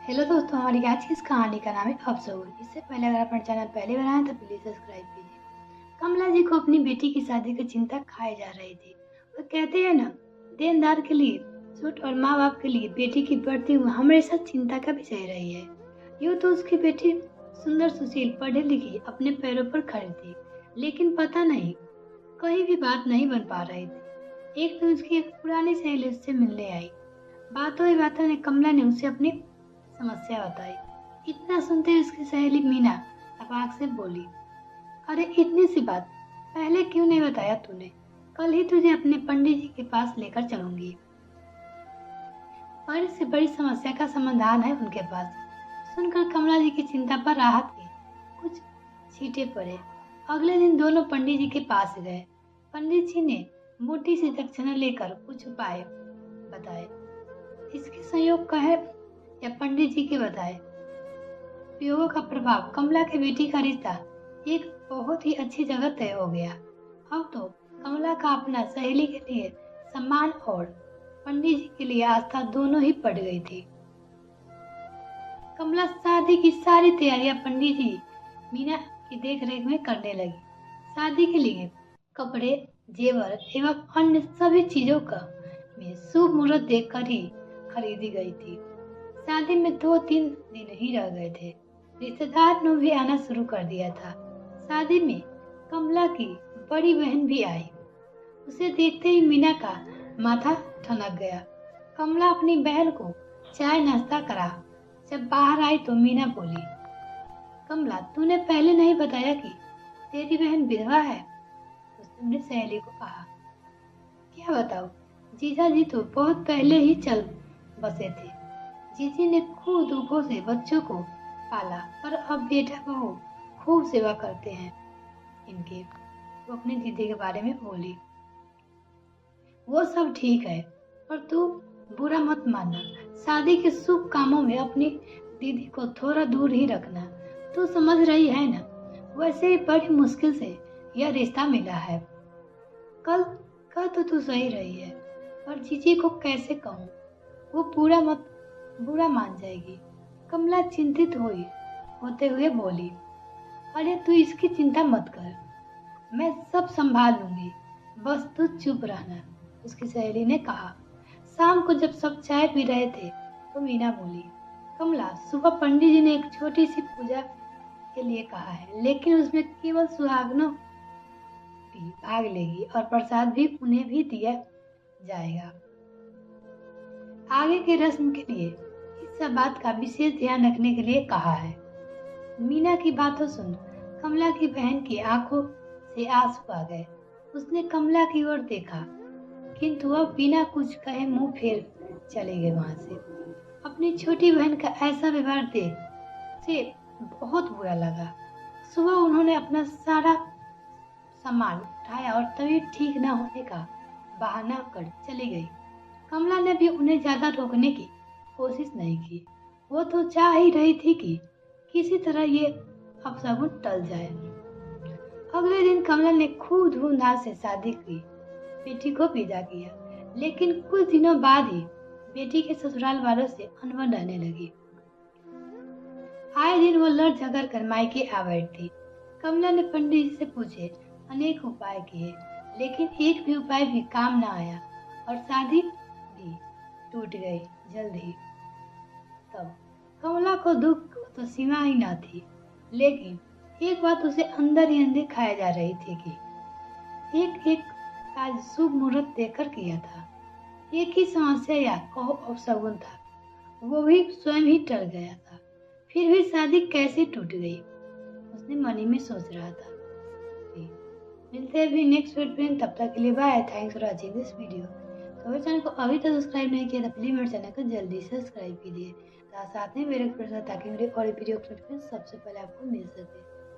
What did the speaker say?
Hello दोस्तों, हमारी आज की इस कहानी का नाम है अफसोस। इससे पहले अगर अपना चैनल पहले बनाए तो प्लीज सब्सक्राइब कीजिए। कमला जी को अपनी बेटी की शादी की चिंता खाए जा रही थी। वो कहते हैं ना, देनदार के लिए सूट और माँ बाप के लिए बेटी की बढ़ती उम्र हमेशा चिंता का विषय रही है। यूँ तो उसकी बेटी सुंदर, सुशील, पढ़ी लिखी, अपने पैरों पर खड़ी थी, लेकिन पता नहीं कहीं भी बात नहीं बन पा रही थी। एक दिन उसकी एक पुरानी सहेली उससे मिलने आई। बातों ही बातों में कमला ने उसे अपनी समस्या बताई। इतना सुनते ही उसकी सहेली मीना तपाक से बोली, अरे इतनी सी बात पहले क्यों नहीं बताया तूने? कल ही तुझे अपने पंडित जी के पास लेकर चलूंगी। बड़ी से बड़ी समस्या का समाधान है उनके पास। सुनकर कमला जी की चिंता पर राहत के कुछ छींटे पड़े। अगले दिन दोनों पंडित जी के पास गए। पंडित जी ने मोटी सी दक्षिणा लेकर कुछ उपाय बताए। इसके संयोग का है या पंडित जी के बताए प्रयोगों का प्रभाव, कमला की बेटी का रिश्ता एक बहुत ही अच्छी जगह तय हो गया। अब तो कमला का अपना सहेली के लिए सम्मान और पंडित जी के लिए आस्था दोनों ही बढ़ गई थी। कमला शादी की सारी तैयारियां पंडित जी मीना की देख रेख में करने लगी। शादी के लिए कपड़े, जेवर एवं अन्य सभी चीजों का में शुभ मुहूर्त देखकर ही खरीदी गई थी। शादी में 2-3 दिन ही रह गए थे। रिश्तेदार ने भी आना शुरू कर दिया था। शादी में कमला की बड़ी बहन भी आई। उसे देखते ही मीना का माथा ठनक गया। कमला अपनी बहन को चाय नाश्ता करा। जब बाहर आई तो मीना बोली, कमला तूने पहले नहीं बताया कि तेरी बहन विधवा है? उसने अपनी सहेली को कहा, क्या बताओ, जीजा जी तो बहुत पहले ही चल बसे थे। जीजी ने खूब दुखों से बच्चों को पाला, पर अब बेटा बहू खूब सेवा करते हैं इनके। वो अपनी दीदी के बारे में बोली, वो सब ठीक है, पर तू बुरा मत मानना। शादी के शुभ कामों में अपनी दीदी को थोड़ा दूर ही रखना। तू समझ रही है ना, वैसे ही बड़ी मुश्किल से यह रिश्ता मिला है। कल कल तो तू सही रही है, पर जीजी को कैसे कहूँ? वो बुरा मान जाएगी। कमला चिंतित होते हुए बोली, अरे तू इसकी चिंता मत कर, मैं सब संभाल लूंगी, बस तू चुप रहना, उसकी सहेली ने कहा। शाम को जब सब चाय पी रहे थे तो मीना बोली, कमला सुबह पंडित जी ने एक छोटी सी पूजा के लिए कहा है, लेकिन उसमें केवल सुहागनों भी भाग लेगी और प्रसाद भी उन्हें भी दिया जाएगा। आगे के रस्म के लिए इस सब बात का विशेष ध्यान रखने के लिए कहा है। मीना की बातों सुन कमला की बहन की आंखों से आंसू आ गए। उसने कमला की ओर देखा, किंतु वह बिना कुछ कहे मुंह फेर चले गए वहां से। अपनी छोटी बहन का ऐसा व्यवहार देख उसे बहुत बुरा लगा। सुबह उन्होंने अपना सारा सामान उठाया और तबीयत ठीक न होने का बहाना कर चली गई। कमला ने भी उन्हें ज्यादा रोकने की कोशिश नहीं की। वो तो चाह ही रही थी कि किसी तरह ये अपशगुन टल जाए। अगले दिन कमला ने खूब धूमधाम से शादी की, बेटी को विदा किया, लेकिन कुछ दिनों बाद ही बेटी के ससुराल वालों से अनबन रहने लगी। आए दिन वो लड़ झगड़ कर मायके आ बैठती। कमला ने पंडित जी से पूछे, अनेक उपाय किए, लेकिन एक भी उपाय भी काम न आया और शादी भी टूट गई जल्द ही। तब कमला को दुख तो सीमा ही न थी, लेकिन एक बात उसे अंदर ही अंदर खाया जा रही थी कि एक एक काज शुभ मुहूर्त देखकर किया था। एक ही समस्या या कहो अपशगुन था, वो भी स्वयं ही टल गया था। फिर भी शादी कैसे टूट गई, उसने मन ही में सोच रहा था। मिलते हैं भी नेक्स्ट वीडियो में, तब तक के लिए bye. Thanks for watching this video. तो मेरे चैनल को अभी तक सब्सक्राइब नहीं किया तो प्लीज मेरे चैनल को जल्दी से सब्सक्राइब कीजिए, साथ में मेरे ताकि मेरे और वीडियो सबसे पहले आपको मिल सके।